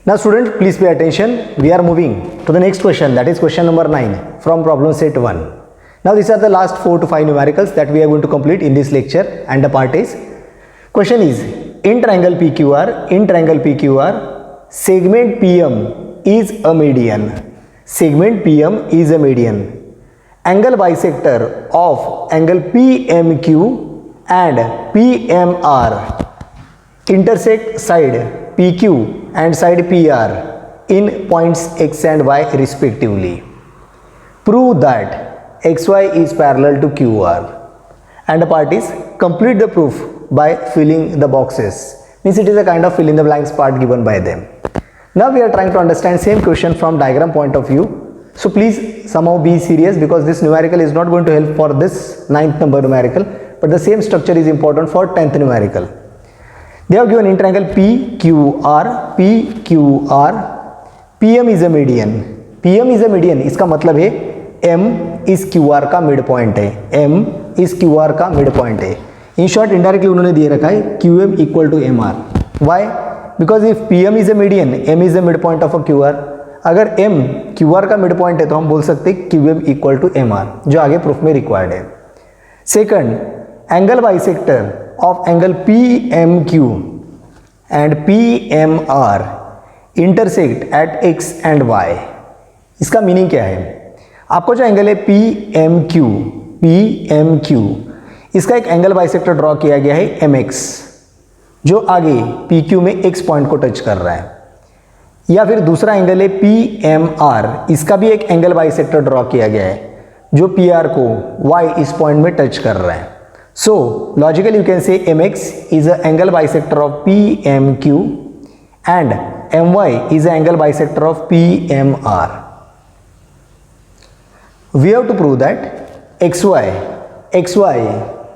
Now student, please pay attention. We are moving to the next question, that is question number 9 from problem set 1. Now these are the last 4 to 5 numericals that we are going to complete in this lecture, and the part is, question is, in triangle PQR, segment PM is a median. Segment PM is a median. Angle bisector of angle PMQ and PMR intersect side PQ and side PR in points X and Y respectively. Prove that XY is parallel to QR. And the part is, complete the proof by filling the boxes. Means it is a kind of fill in the blanks part given by them. Now we are trying to understand same question from diagram point of view. So please somehow be serious, because this numerical is not going to help for this 9th number numerical, but the same structure is important for 10th numerical. They have given in triangle PQR, PM is a median. PM is a median, इसका मतलब है M is QR का mid point है. M is QR का mid point है. In short indirectly उन्होंने दिए रखा है QM equal to MR. Why? Because if PM is a median, M is a mid point of a QR. अगर M QR का mid point है तो हम बोल सकते हैं QM इक्वल टू MR, जो आगे प्रूफ में रिक्वायर्ड है. Second, angle bisector of angle PMQ and PMR intersect at X and Y. इसका मीनिंग क्या है? आपको जो एंगल है PMQ, इसका एक एंगल बाइसेक्टर ड्रॉ किया गया है MX, जो आगे PQ में X पॉइंट को टच कर रहा है. या फिर दूसरा एंगल है PMR, इसका भी एक एंगल बाइसेक्टर ड्रॉ किया गया है जो PR को Y इस पॉइंट में टच कर रहा है. So logically you can say MX is an angle bisector of PMQ and MY is an angle bisector of PMR. We have to prove that XY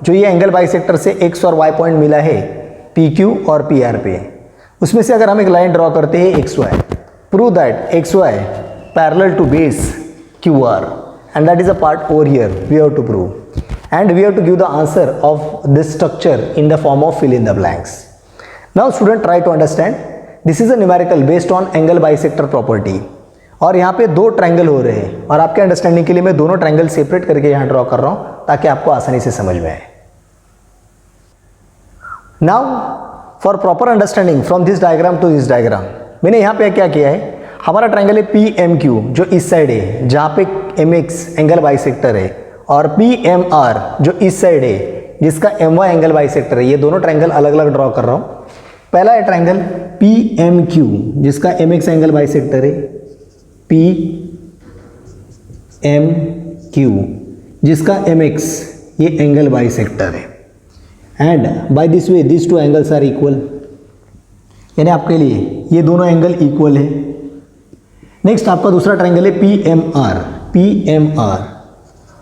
जो ये एंगल बाइसेक्टर से X और Y point मिला है PQ और PR पे, उसमें से अगर हम एक लाइन ड्रॉ करते हैं XY, prove that XY parallel to base QR, and that is a part over here we have to prove. And we have to give the answer of this structure in the form of fill in the blanks. Now student, try to understand. This is a numerical based on angle bisector property. और यहाँ पे दो triangle हो रहे हैं, और आपके understanding के लिए मैं दोनों ट्रायंगल सेपरेट करके यहाँ ड्रॉ कर रहा हूँ ताकि आपको आसानी से समझ में आए. Now for proper understanding from this diagram to this diagram, मैंने यहाँ पे क्या किया है, हमारा ट्रायंगल है PMQ जो इस साइड है जहाँ पे MX एंगल बाइसेक्टर है, और PMR जो इस साइड है जिसका MY एंगल बाइसेक्टर है. ये दोनों ट्रायंगल अलग अलग ड्रॉ कर रहा हूँ. पहला है ट्रायंगल PMQ जिसका MX एंगल बाइसेक्टर है, PMQ जिसका MX ये एंगल बाइसेक्टर है. And by this way this two angles are equal, यानी आपके लिए ये दोनों एंगल इक्वल है. नेक्स्ट आपका दूसरा ट्रायंगल है PMR.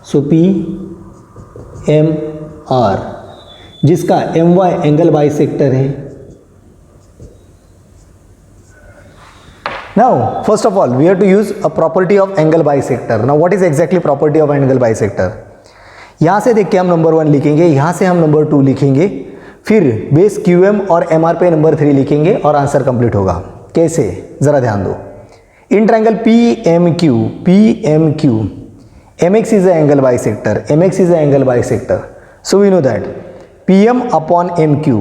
सो PMR जिसका MY एंगल बाइसेक्टर है. Now first of all we have to use a property of angle bisector. Now what is exactly property of angle bisector? यहाँ से देख के हम नंबर 1 लिखेंगे, यहाँ से हम नंबर 2 लिखेंगे, फिर बेस QM और MR पे नंबर 3 लिखेंगे और आंसर कंप्लीट होगा. कैसे, जरा ध्यान दो. In triangle PMQ MX is an angle bisector. So we know that PM upon MQ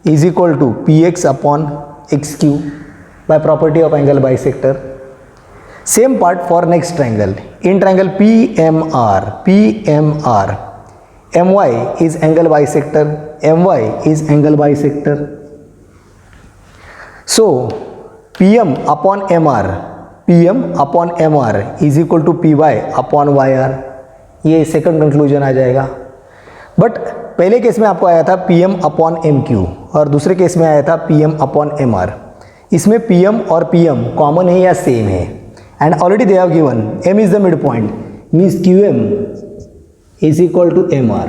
is equal to PX upon XQ by property of angle bisector. Same part for next triangle. In triangle PMR MY is angle bisector. So PM upon MR is equal to PY upon YR. ये second conclusion आ जाएगा. But पहले case में आपको आया था PM upon MQ और दूसरे केस में आया था PM upon MR. इसमें PM और PM कॉमन है या सेम है, and already they have given M is the mid point, means QM is equal to MR.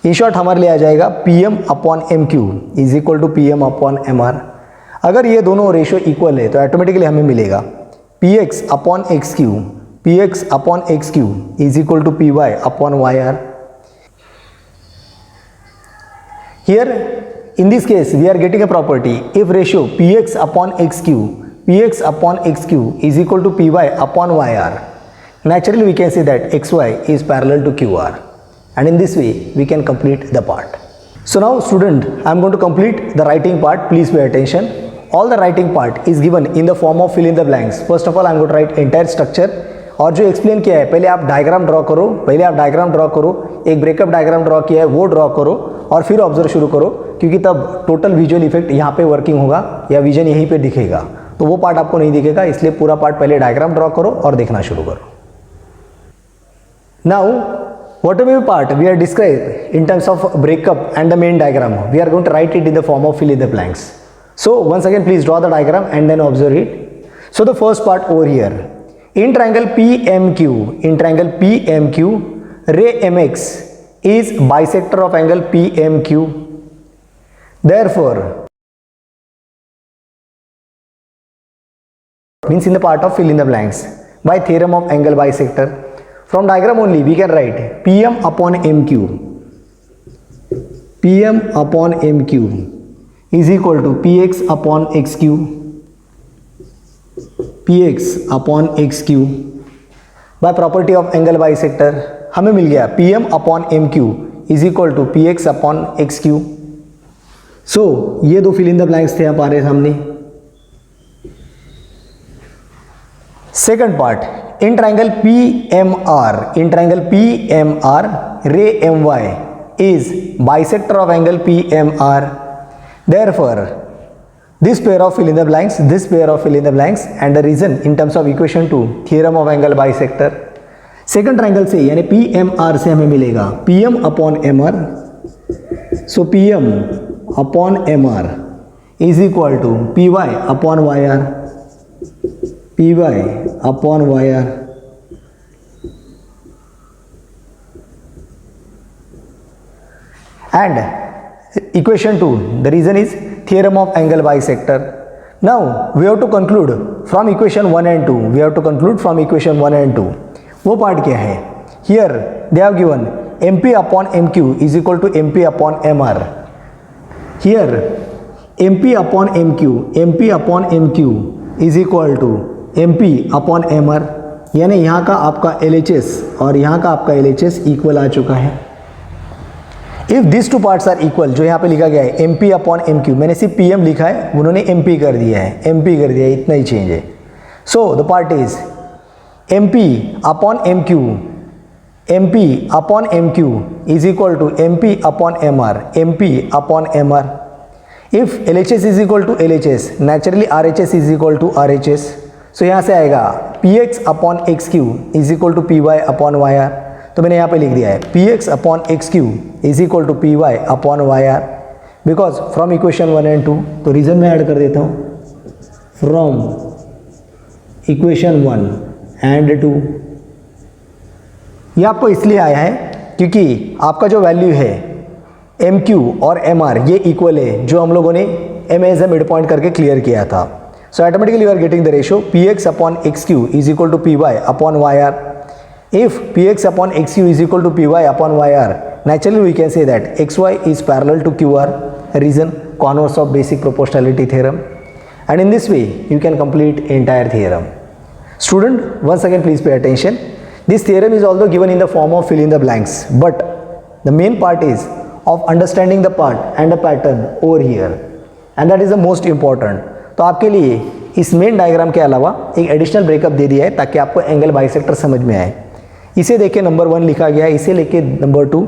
In short हमारे लिए आ जाएगा PM upon MQ is equal to PM upon MR. अगर ये दोनों रेशियो इक्वल है तो ऑटोमेटिकली हमें मिलेगा Px upon XQ is equal to Py upon YR. Here in this case we are getting a property, if ratio px upon xq is equal to py upon yr, naturally we can say that xy is parallel to qr, and in this way we can complete the part. So now student, I am going to complete the writing part. Please pay attention. All the writing part is given in the form of fill in the blanks. First of all I am going to write entire structure, और जो explain किया है पहले आप diagram draw करो, एक breakup diagram draw किया है वो ड्रॉ करो, और फिर ऑब्जर्व शुरू करो, क्योंकि तब टोटल विजुअल इफेक्ट यहाँ पे वर्किंग होगा या विजन यहीं पे दिखेगा, तो वो पार्ट आपको नहीं दिखेगा, इसलिए पूरा पार्ट पहले डायग्राम ड्रॉ करो और देखना शुरू करो. Now whatever part we are described in terms of breakup and the main diagram, we are going to write it in the form of fill in the blanks. So once again please draw the diagram and then observe it. So the first part over here, in triangle PMQ, ray MX is bisector of angle PMQ. Therefore, means in the part of fill in the blanks, by theorem of angle bisector, from diagram only we can write PM upon MQ is equal to PX upon XQ. By property of angle bisector हमें मिल गया PM upon MQ is equal to PX upon XQ. So ये दो fill in the blanks थे हमारे सामने. Second part, in triangle PMR, ray MY is bisector of angle PMR. Therefore, this pair of fill in the blanks, and the reason in terms of equation 2, theorem of angle bisector. Second triangle से यानी PMR से हमें मिलेगा PM upon MR. So PM upon MR is equal to PY upon YR. And equation 2, the reason is theorem of angle bisector. Now we have to conclude from equation 1 and 2. वो part क्या है? Here they have given MP upon MQ is equal to MP upon MR. Here MP upon MQ is equal to MP upon MR, यानी यहाँ का आपका LHS और यहाँ का आपका LHS इक्वल आ चुका है. If this two parts are equal, जो यहाँ पे लिखा गया है MP अपॉन MQ, मैंने सिर्फ PM लिखा है, उन्होंने MP कर दिया है, इतना ही चेंज है. So the part is MP upon MQ is equal to MP upon MR. If LHS is equal to LHS, naturally RHS is equal to RHS. So यहाँ से आएगा PX upon XQ is equal to PY upon YR. तो मैंने यहाँ पे लिख दिया है PX upon XQ is equal to PY upon YR, because from equation 1 and 2. तो रीजन में ऐड कर देता हूँ, फ्रॉम इक्वेशन 1 and 2. ये आपको इसलिए आया है क्योंकि आपका जो वैल्यू है MQ और MR ये इक्वल है, जो हम लोगों ने M as a mid point करके क्लियर किया था. So automatically you are getting the ratio PX upon XQ is equal to PY upon YR. If PX upon XQ is equal to PY upon YR, naturally we can say that XY is parallel to QR, reason converse of basic proportionality theorem, and in this way you can complete entire theorem. Student, once again please pay attention. This theorem is also given in the form of fill in the blanks, but the main part is of understanding the part and the pattern over here, and that is the most important. तो आपके लिए इस main diagram के अलावा एक additional breakup दे दिया है ताकि आपको एंगल बाइसेक्टर समझ में आए. इसे देखे नंबर 1 लिखा गया है, इसे लेके number 2,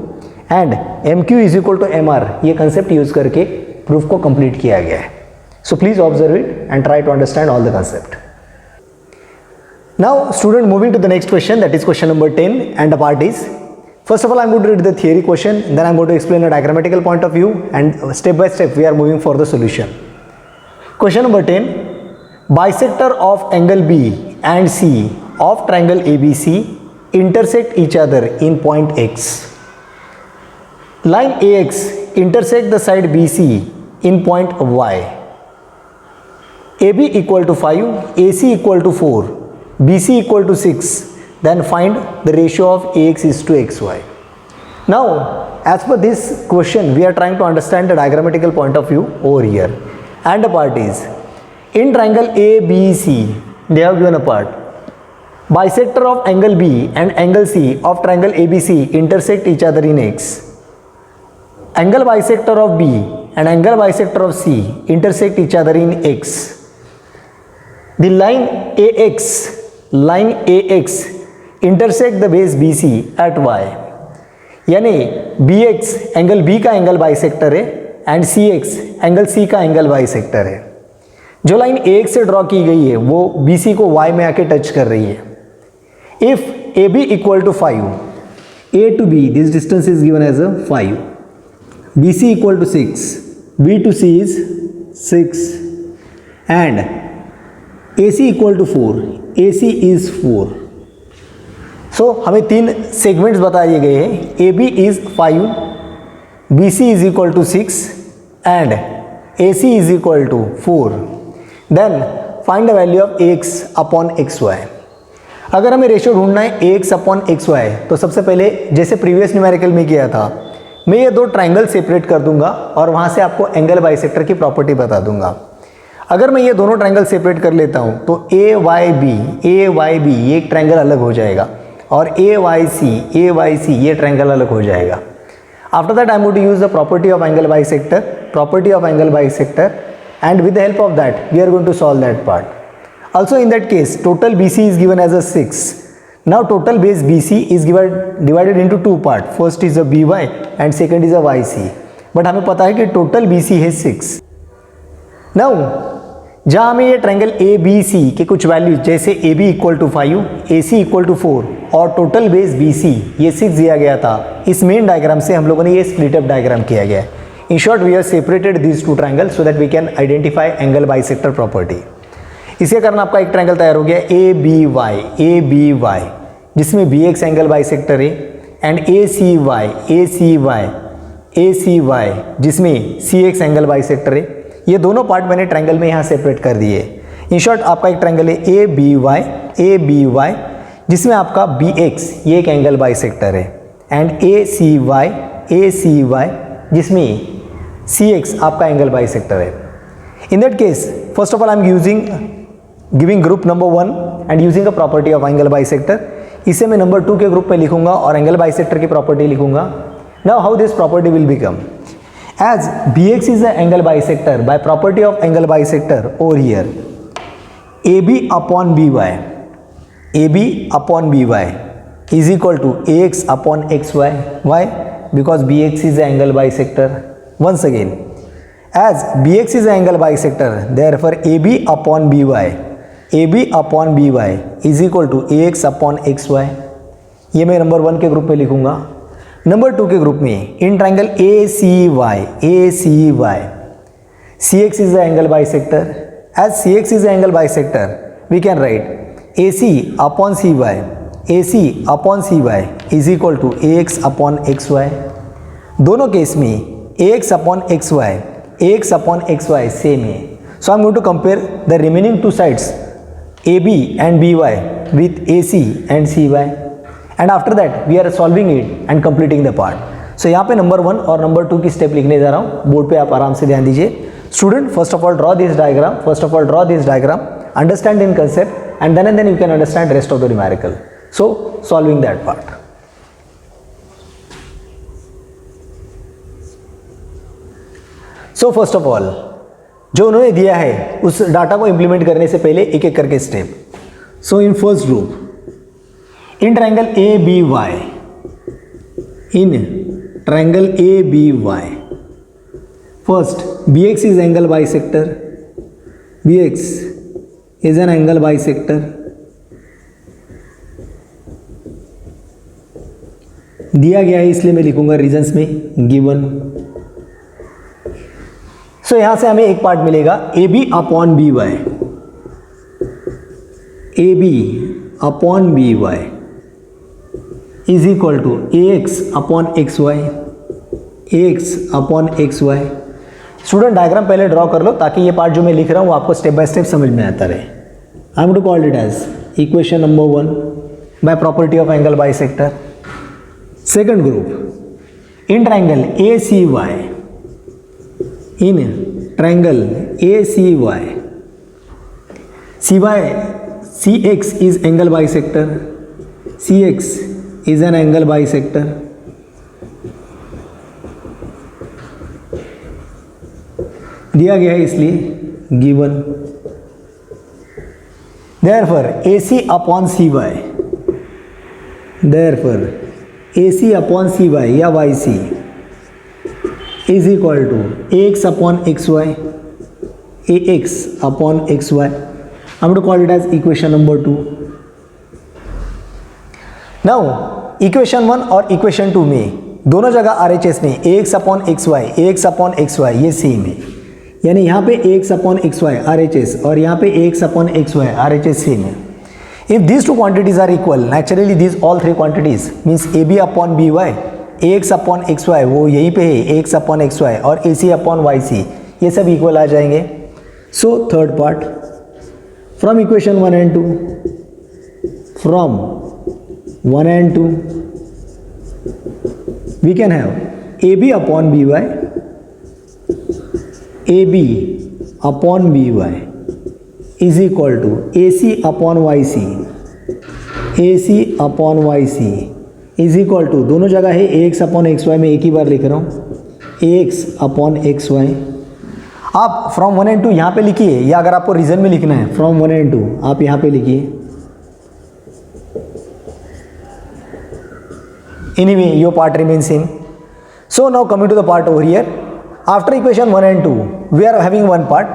and MQ is equal to MR ये कंसेप्ट यूज करके प्रूफ को कंप्लीट किया गया है. So please observe it and try to understand all the concept. Now student, moving to the next question, that is question number 10, and the part is, first of all I am going to read the theory question, then I am going to explain the diagrammatical point of view, and step by step we are moving for the solution. Question number 10, bisector of angle B and C of triangle ABC intersect each other in point X. Line AX intersect the side BC in point Y. AB equal to 5, AC equal to 4, BC equal to 6. Then find the ratio of AX is to XY. Now, as per this question, we are trying to understand the diagrammatical point of view over here. And the part is, in triangle ABC, they have given a part. Bisector of angle B and angle C of triangle ABC intersect each other in X. Angle bisector of B and angle bisector of C intersect each other in X. The line AX intersect the base BC at Y. यानी BX angle B का angle bisector है and CX angle C का angle bisector है. जो line AX से draw की गई है वो BC को Y में आके टच कर रही है. If AB equal to 5, A to B this distance is given as a 5, BC equal to 6, B to C is 6 and AC equal to 4, AC is 4. सो हमें तीन सेगमेंट्स बताए गए हैं. A B is 5, B C is equal to 6 and A C is equal to 4. Then find the value of X upon X Y. अगर हमें ratio ढूंढना है x upon X Y तो सबसे पहले जैसे प्रीवियस न्यूमेरिकल में किया था, मैं ये दो ट्राइंगल सेपरेट कर दूंगा और वहाँ से आपको एंगल बाइसेक्टर की प्रॉपर्टी बता दूंगा. अगर मैं ये दोनों ट्राइंगल सेपरेट कर लेता हूँ तो ए वाई बी ये एक ट्राइंगल अलग हो जाएगा और ए वाई सी ये ट्राइंगल अलग हो जाएगा. After that I am going to use the property of angle bisector and with the help of that we are going to solve that part. Also in that case total BC is given as a 6. Now total base BC is divided into two part. First is a BY and second is a YC. But हमें पता है कि total BC है 6. Now जहाँ हमें ये triangle A B C के कुछ वैल्यूज जैसे A B equal to 5, A C equal to 4 और टोटल बेस बी सी ये 6 दिया गया था, इस मेन डायग्राम से हम लोगों ने ये स्प्लिट अप डायग्राम किया गया है. In short we are separated this two triangle so that we can identify angle bisector property. इसके कारण आपका एक ट्रायंगल तैयार हो गया ए बी वाई जिसमें बी एक्स एंगल बाइसेक्टर है एंड ए सी वाई जिसमें सी एक्स एंगल बाइसेक्टर है. ये दोनों पार्ट मैंने ट्रायंगल में यहाँ सेपरेट कर दिए. इन शॉर्ट आपका एक ट्रायंगल है ए बी वाई जिसमें आपका बी एक्स ये एक एंगल बाइसेक्टर है एंड ए सी वाई जिसमें सी एक्स आपका एंगल बाइसेक्टर है. In that case first of all I am giving group number 1 and using a property of angle bisector. इसे मैं नंबर 2 के group पे लिखूंगा और एंगल बाइसेक्टर की प्रॉपर्टी लिखूंगा. Now how this property will become, as bx is an angle bisector by property of angle bisector over here, ab upon by is equal to ax upon xy. Why? Because bx is an angle bisector. Once again, as bx is an angle bisector, therefore ab upon by is equal to ax upon xy. ये मैं number 1 के group में लिखूंगा. Number 2 के group में in triangle A C Y C X is the angle bisector. As C X is the angle bisector we can write A C upon C Y is equal to A X upon X Y. दोनों case में A X upon X Y same है. So I am going to compare the remaining two sides A B and B Y with A C and C Y. And after that we are solving it and completing the part. So यहाँ पे number 1 और number 2 की step लिखने जा रहा हूँ. Board पे आप आराम से ध्यान दीजिए. Student first of all draw this diagram, understand in concept and then you can understand rest of the numerical. So solving that part. So first of all जो उन्होंने दिया है उस डाटा को इंप्लीमेंट करने से पहले एक एक करके step. So in first group in triangle ABY, first BX is angle bisector, दिया गया है इसलिए मैं लिखूंगा रीजंस में गिवन. सो यहां से हमें एक पार्ट मिलेगा AB upon BY is equal to ax upon xy. Student diagram पहले ड्रॉ कर लो ताकि ये पार्ट जो मैं लिख रहा हूँ वो आपको स्टेप बाय स्टेप समझ में आता रहे. I am to call it as equation number 1 by property of angle bisector. Second group In triangle ACY, in triangle ACY, CX is angle bisector, CX is an angle bisector. दिया गया है इसलिए given. Therefore AC upon CY, therefore AC upon CY या YC is equal to AX upon XY, AX upon XY. I'm going to call it as equation number 2. Now equation 1 और equation 2 में दोनों जगह RHS में AX upon XY, AX upon XY ये same है, यानी यहाँ पे AX upon XY RHS और यहाँ पे AX upon XY RHS same है. If these two quantities are equal, naturally these all three quantities means AB upon BY, AX upon XY वो यहीं पे है AX upon XY और AC upon YC ये सब equal आ जाएंगे. So third part, from equation 1 and 2, from 1 and 2 we can have AB upon BY, AB upon BY is equal to AC upon YC, AC upon YC is equal to दोनों जगह है AX upon XY में एक ही बार लिख रहा हूँ AX upon XY. आप from 1 and 2 यहाँ पे लिखिए या अगर आपको रीजन में लिखना है फ्रॉम 1 and 2 आप यहाँ पे लिखिए. Anyway your part remains same. So now coming to the part over here, after equation 1 and 2 we are having one part.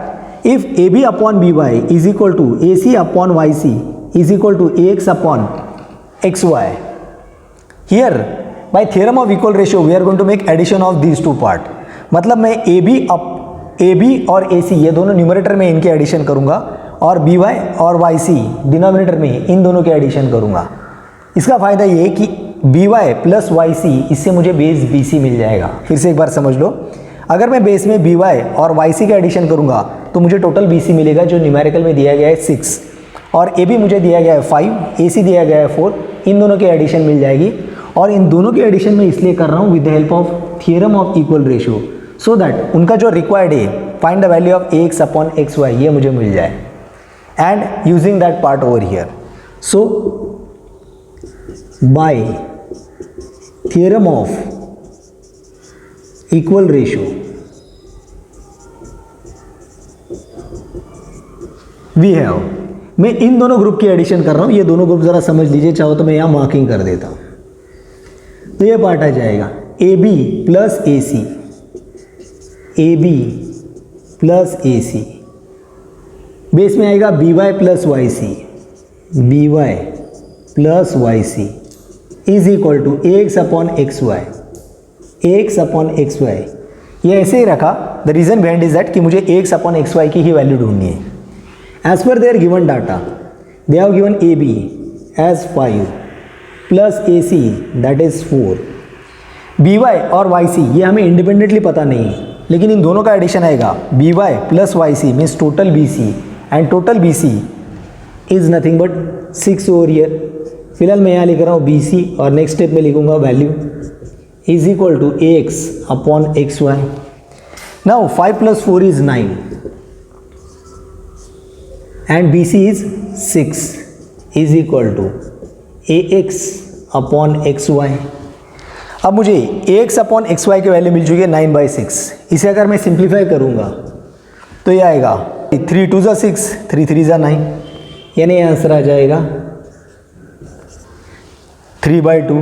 If AB upon BY is equal to AC upon YC is equal to AX upon XY, here by theorem of equal ratio we are going to make addition of these two part. मतलब मैं AB और AC ये दोनों numerator में इनके addition करूँगा और BY और YC डिनोमिनेटर में इन दोनों के एडिशन करूँगा. इसका फ़ायदा ये कि BY प्लस YC इससे मुझे बेस BC मिल जाएगा. फिर से एक बार समझ लो, अगर मैं बेस में BY और YC का एडिशन करूँगा तो मुझे टोटल BC मिलेगा जो न्यूमेरिकल में दिया गया है 6 और AB मुझे दिया गया है 5, AC दिया गया है 4. इन दोनों की एडिशन मिल जाएगी और इन दोनों की एडिशन मैं इसलिए कर रहा हूँ with the help of theorem of equal ratio, so that उनका जो रिक्वायर्ड है find the value of AX upon XY ये मुझे मिल जाए and using that part over here. So by theorem of equal ratio we have, मैं इन दोनों ग्रुप की एडिशन कर रहा हूँ. ये दोनों ग्रुप ज़रा समझ लीजिए, चाहो तो मैं यहाँ मार्किंग कर देता हूँ. तो ये पार्ट आ जाएगा AB plus AC, AB plus AC, base में आएगा BY plus YC, BY plus YC is equal to AX upon XY, AX upon XY. ये ऐसे ही रखा. The reason behind is that कि मुझे AX अपॉन XY की ही वैल्यू ढूंढनी है. As per their given data, they have given AB as 5 plus AC that is 4. BY और YC ये हमें इंडिपेंडेंटली पता नहीं है, लेकिन इन दोनों का एडिशन आएगा BY plus YC means total BC and total BC is nothing but 6 over year. फिलहाल मैं यहाँ लिख रहा हूँ BC और नेक्स्ट स्टेप में लिखूंगा value is equal to AX upon XY. Now 5 plus 4 is 9 and BC is 6 is equal to AX upon XY. अब मुझे AX upon XY की वैल्यू मिल चुकी है 9/6. इसे अगर मैं सिंप्लीफाई करूँगा तो ये आएगा 3 2 ज़ा 6, 3 3 ज़ा 9, यानी आंसर आ जाएगा 3/2.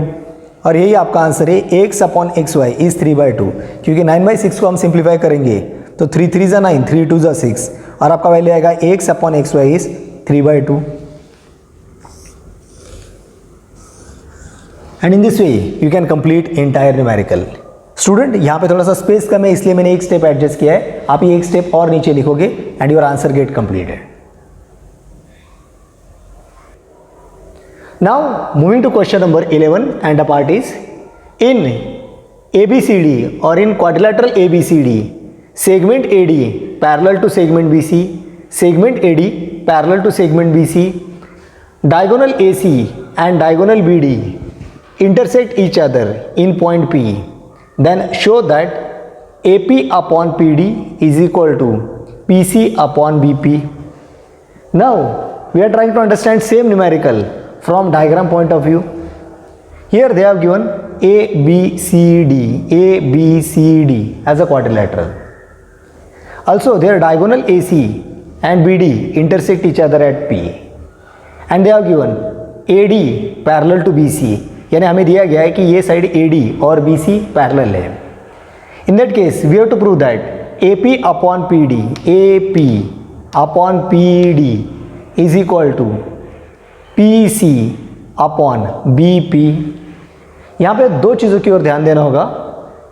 और यही आपका आंसर है AX upon XY इज 3/2, क्योंकि 9/6 को हम सिंप्लीफाई करेंगे तो 3 3 ज़ा 9, 3 2 ज़ा 6 और आपका वैल्यू आएगा AX upon XY is 3/2. And in this way you can complete entire numerical. Student यहाँ पे थोड़ा सा स्पेस कम है इसलिए मैंने एक स्टेप एडजस्ट किया है. आप ये एक स्टेप और नीचे लिखोगे and your answer get completed. Now moving to question number 11 and the part is in ABCD और in quadrilateral ABCD segment AD parallel to segment BC, segment AD parallel to segment BC, diagonal AC and diagonal BD intersect each other in point P. then show that AP upon PD is equal to PC upon BP. Now we are trying to understand same numerical from diagram point of view. Here they have given ABCD as a quadrilateral. Also their diagonal AC and BD intersect each other at P, and they have given AD parallel to BC, यानी हमें दिया गया है कि ये side AD और BC parallel है. In that case we have to prove that AP upon PD is equal to PC upon BP. यहाँ पे दो चीज़ों की ओर ध्यान देना होगा.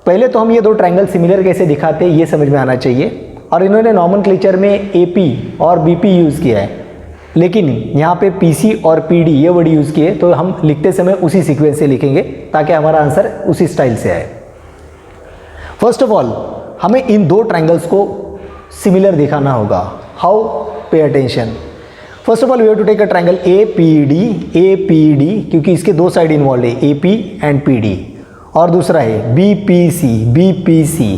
पहले तो हम ये दो ट्रायंगल सिमिलर कैसे दिखाते हैं ये समझ में आना चाहिए, और इन्होंने नॉमेनक्लेचर में AP और BP यूज़ किया है, लेकिन यहाँ पे PC और PD ये वर्ड यूज़ किए, तो हम लिखते समय उसी सीक्वेंस से लिखेंगे ताकि हमारा आंसर उसी स्टाइल से आए. फर्स्ट ऑफ ऑल हमें इन दो ट्रायंगल्स को सिमिलर दिखाना होगा. How? Pay attention. First of all we have to take a triangle APD क्योंकि इसके दो साइड इन्वॉल्व है AP एंड PD, और दूसरा है BPC,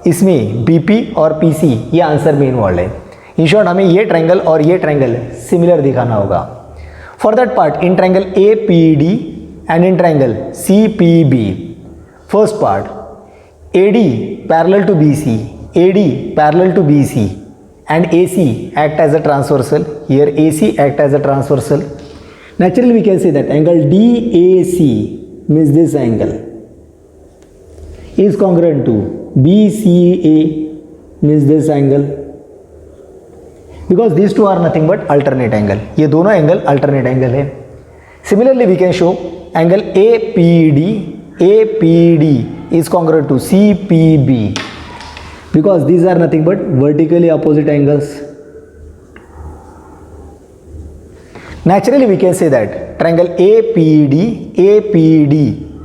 इसमें BP और PC ये आंसर में इन्वॉल्व है. इन शॉर्ट हमें ये ट्रायंगल और ये ट्रायंगल सिमिलर दिखाना होगा. For that part in triangle APD and in triangle CPB, first part AD parallel to BC and AC act as a transversal. Here AC act as a transversal. Naturally we can say that angle DAC means this angle is congruent to BCA means this angle, because these two are nothing but alternate angle. ये दोनों angle alternate angle है. Similarly we can show angle APD is congruent to CPB, because these are nothing but vertically opposite angles. Naturally we can say that triangle APD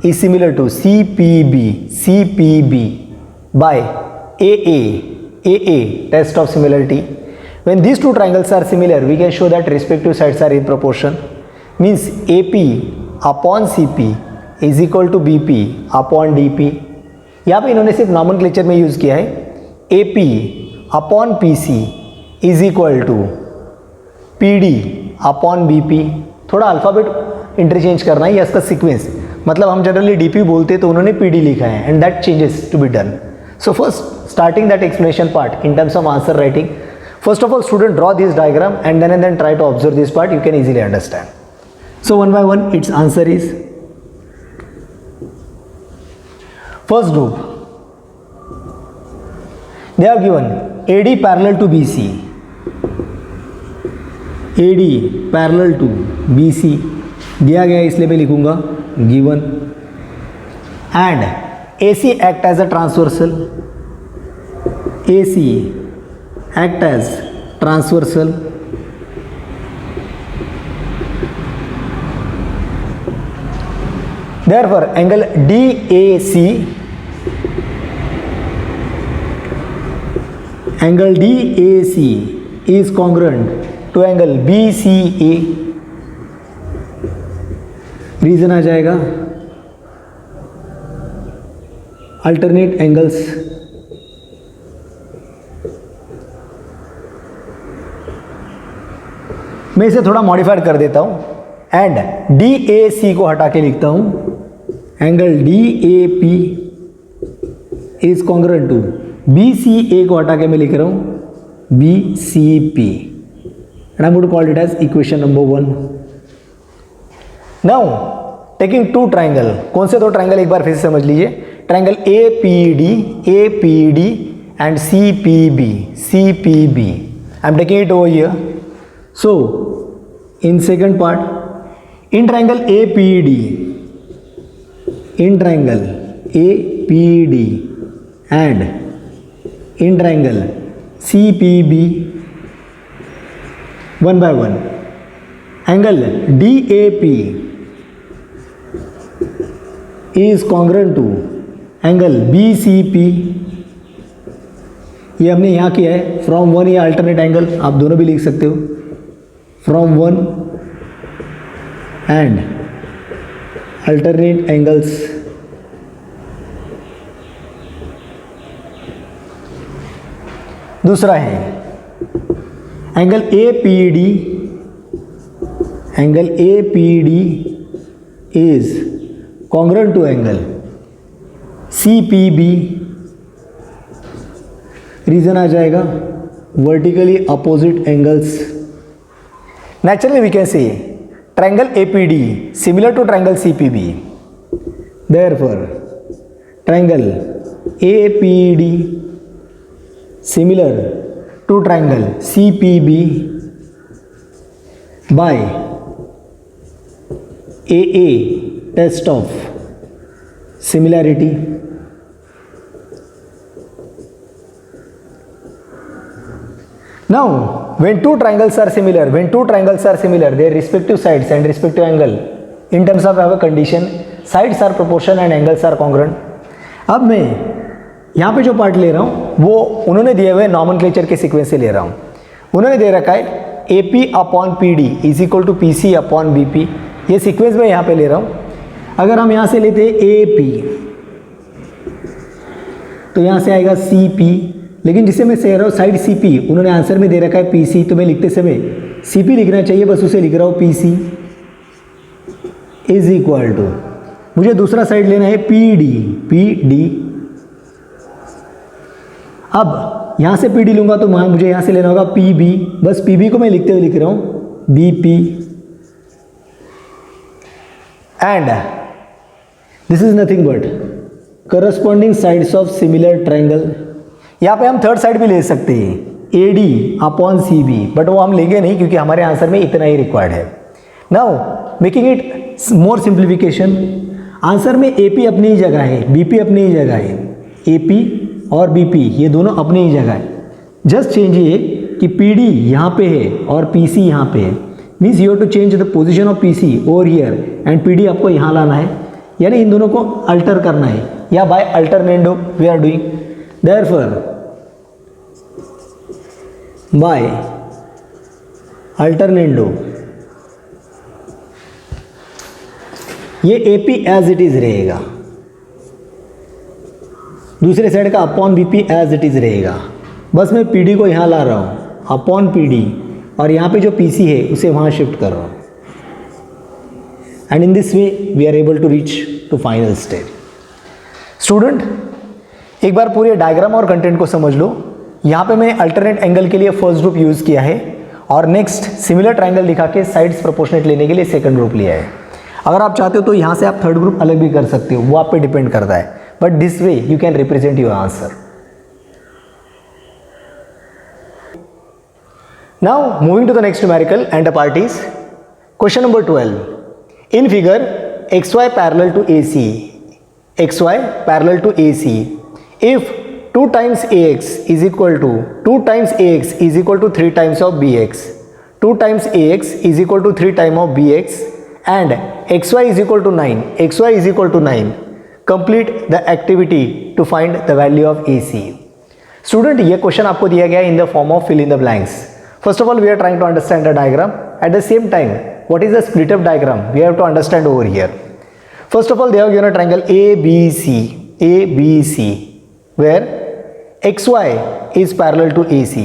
is similar to CPB by AA test of similarity. When these two triangles are similar, we can show that respective sides are in proportion. Means AP upon CP is equal to BP upon DP. यहाँ पे इन्होंने सिर्फ nomenclature में use किया है. AP upon PC is equal to PD upon BP. थोड़ा alphabet interchange करना है या इसका सीक्वेंस, मतलब हम जनरली DP बोलते तो उन्होंने PD लिखा है, and that changes to be done. So first starting that explanation part in terms of answer writing, first of all student draw this diagram and then try to observe this part, you can easily understand. So one by one its answer is first group. They have given AD parallel to BC, AD parallel to BC दिया गया, इसलिए मैं लिखूंगा given, and AC act as a transversal, AC act as transversal. Therefore angle DAC is congruent to angle BCA. Reason आ जाएगा alternate angles. मैं इसे थोड़ा मॉडिफाइड कर देता हूं एंड DAC को हटा के लिखता हूं angle DAP is congruent to BCA को हटा के मैं लिख रहा हूं BCP, and I'm going to call it as equation number 1. Now taking two triangle, कौन से दो ट्रायंगल एक बार फिर से समझ लीजिए. Triangle APD and CPB. I'm taking it over here. So in second part, in triangle APD and in triangle CPB, one by one, angle DAP is congruent to angle BCP. ये हमने यहाँ किया है फ्रॉम वन, या alternate angle आप दोनों भी लिख सकते हो, from one and alternate angles दूसरा है angle A P D, angle A P D is congruent to angle C P B. Reason आ जाएगा vertically opposite angles. Naturally we can say triangle APD similar to triangle CPB. Therefore, triangle APD similar to triangle CPB by AA test of similarity. Now, when two triangles are similar, their respective sides and respective angle, in terms of our condition, sides are proportional and angles are congruent. अब मैं यहाँ पे जो part ले रहा हूँ वो उन्होंने दिए हुए नॉमेनक्लेचर के सीक्वेंस से ले रहा हूँ। उन्होंने दे रखा है AP upon PD is equal to PC upon BP। ये सीक्वेंस मैं यहाँ पे ले रहा हूँ। अगर हम यहाँ से लेते हैं AP तो यहाँ से आएगा CP, लेकिन जिसे मैं कह रहा हूँ साइड CP, उन्होंने आंसर में दे रखा है PC, तो मैं लिखते समय CP लिखना चाहिए, बस उसे लिख रहा हूँ PC इज इक्वल टू, मुझे दूसरा साइड लेना है PD। अब यहाँ से PD लूँगा तो मुझे यहाँ से लेना होगा PB, बस PB को मैं लिखते हुए लिख रहा हूँ BP and this is nothing but corresponding sides of similar triangle. यहाँ पे हम थर्ड साइड भी ले सकते हैं AD अपॉन CB, बट वो हम लेंगे नहीं क्योंकि हमारे आंसर में इतना ही रिक्वायर्ड है। Now making it more simplification, answer में AP अपनी ही जगह है, BP अपनी ही जगह है, AP और BP ये दोनों अपनी ही जगह है। जस्ट चेंज ये कि PD यहाँ पे है और PC यहाँ पे है, means you have to change the position of PC over here and PD आपको यहाँ लाना है, यानी इन दोनों को अल्टर करना है, या by alternando we are doing. Therefore, by alternando ये AP एज इट इज रहेगा, दूसरे साइड का upon BP as it is रहेगा, बस मैं PD को यहाँ ला रहा हूँ अपॉन PD और यहाँ पे जो PC है उसे वहाँ शिफ्ट कर रहा हूँ, and in this way we are able to reach to final stage. Student, एक बार पूरे डायग्राम और कंटेंट को समझ लो। यहाँ पे मैंने अल्टरनेट एंगल के लिए फर्स्ट ग्रुप यूज़ किया है और नेक्स्ट सिमिलर ट्रायंगल दिखा के साइड्स प्रोपोर्शनेट लेने के लिए सेकंड ग्रुप लिया है। अगर आप चाहते हो तो यहाँ से आप थर्ड ग्रुप अलग भी कर सकते हो, वो आप पे डिपेंड करता है, but this way you can represent your answer. Now moving to the next numerical and the part is question number 12। In figure XY parallel to AC, XY parallel to AC, if 2 times AX is equal to 3 times of BX, 2 times AX is equal to 3 times of BX and XY is equal to 9, complete the activity to find the value of AC। Student, ये question आपको दिया गया in the form of fill in the blanks। First of all, we are trying to understand the diagram. At the same time, what is the split up diagram? We have to understand over here. First of all, they have given a triangle ABC, where XY is parallel to AC,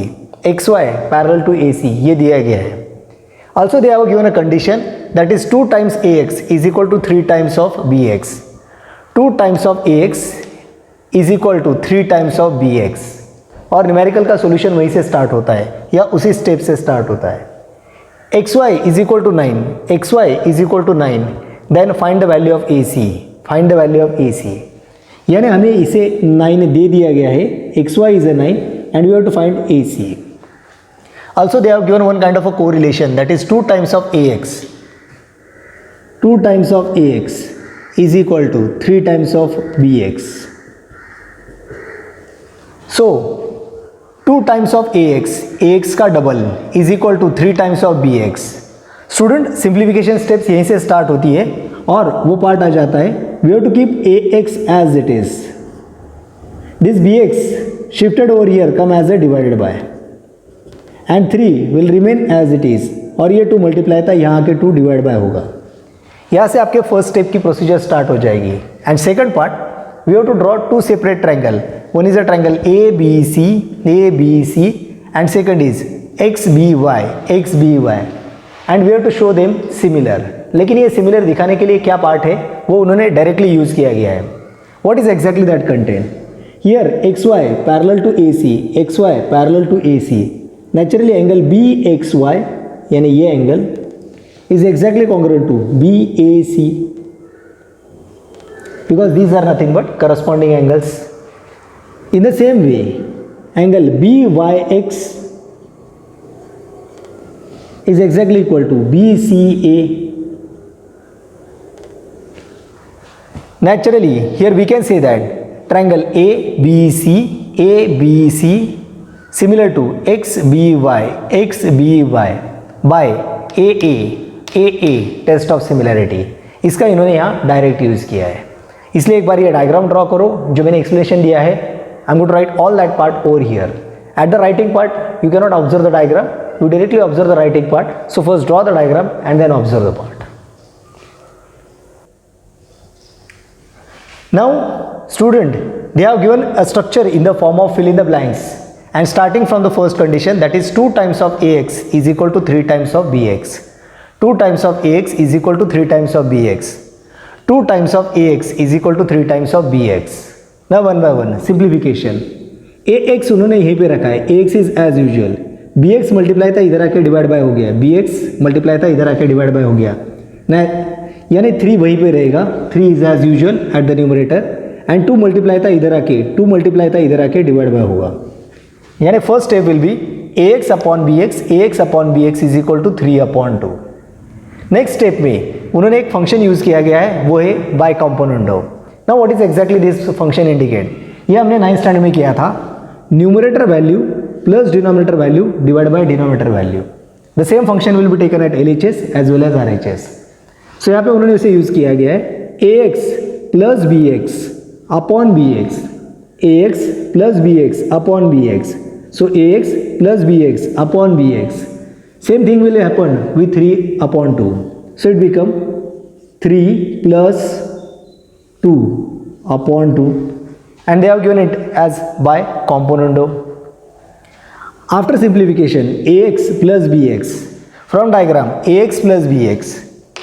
XY parallel to AC, ये दिया गया है। Also they have given a condition that is 2 times AX is equal to 3 times of BX, 2 times of AX is equal to 3 times of BX, और numerical का solution वहीं से start होता है या उसी स्टेप से स्टार्ट होता है। XY is equal to 9, XY is equal to 9, then find the value of AC, find the value of AC, यानी हमें इसे 9 दे दिया गया है, XY is a 9 and we have to find AC। Also they have given one kind of a correlation, that is 2 times of AX, 2 times of AX is equal to 3 times of BX। So 2 times of AX का double is equal to 3 times of BX। Student, simplification steps यहीं से start होती है और वो part आ जाता है, we have to keep AX as it is, this BX shifted over here come as a divided by, and 3 will remain as it is, और ये 2 मल्टीप्लाई था, यहाँ के 2 डिवाइड बाय होगा। यहाँ से आपके फर्स्ट स्टेप की प्रोसीजर स्टार्ट हो जाएगी। And second part, we have to draw two separate triangle. One is a triangle ABC, and second is XBY, and we have to show them similar. लेकिन ये similar दिखाने के लिए क्या part है वो उन्होंने directly use किया गया है. What is exactly that content? Here XY parallel to AC, XY parallel to AC. Naturally angle BXY यानी ये angle is exactly congruent to BAC, because these are nothing but corresponding angles. In the same way, angle BYX is exactly equal to BCA. Naturally, here we can say that triangle ABC similar to XBY by AA test of similarity. इसका इन्होंने यहाँ direct use किया है. इसलिए एक बार ये diagram draw करो जो मैंने एक्सप्लेनेशन दिया है. I am going to write all that part over here. At the writing part you can not observe the diagram, you directly observe the writing part. So first draw the diagram and then observe the part. Now student, they have given a structure in the form of fill in the blanks, and starting from the first condition, that is 2 times of AX is equal to 3 times of BX. 2 times of AX is equal to 3 times of BX. 2 times of AX is equal to 3 times of BX. Now one by one simplification. AX उन्होंने यहीं पे रखा है. AX is as usual. BX multiply था इधर आके divide by हो गया. BX मल्टीप्लाई था इधर आके डिवाइड बाय हो गया. ना यानी 3 वहीं पे रहेगा. 3 is as usual at the numerator, and 2 multiply था इधर आके, 2 मल्टीप्लाई था इधर आके डिवाइड बाय होगा. यानी first step will be AX upon BX is equal to 3/2. Next step में उन्होंने एक फंक्शन यूज किया गया है, वो है by component of. Now what is exactly this function indicate? ये हमने 9th स्टैंडर्ड में किया था. Numerator value plus denominator value divide by denominator value. The same function will be taken at LHS as well as RHS. So यहाँ पे उन्होंने इसे use किया गया है AX plus BX upon BX, AX plus BX upon BX. So AX plus BX upon BX. Same thing will happen with 3/2. So it become 3 plus 2/2, and they have given it as by component of. After simplification, AX plus BX from diagram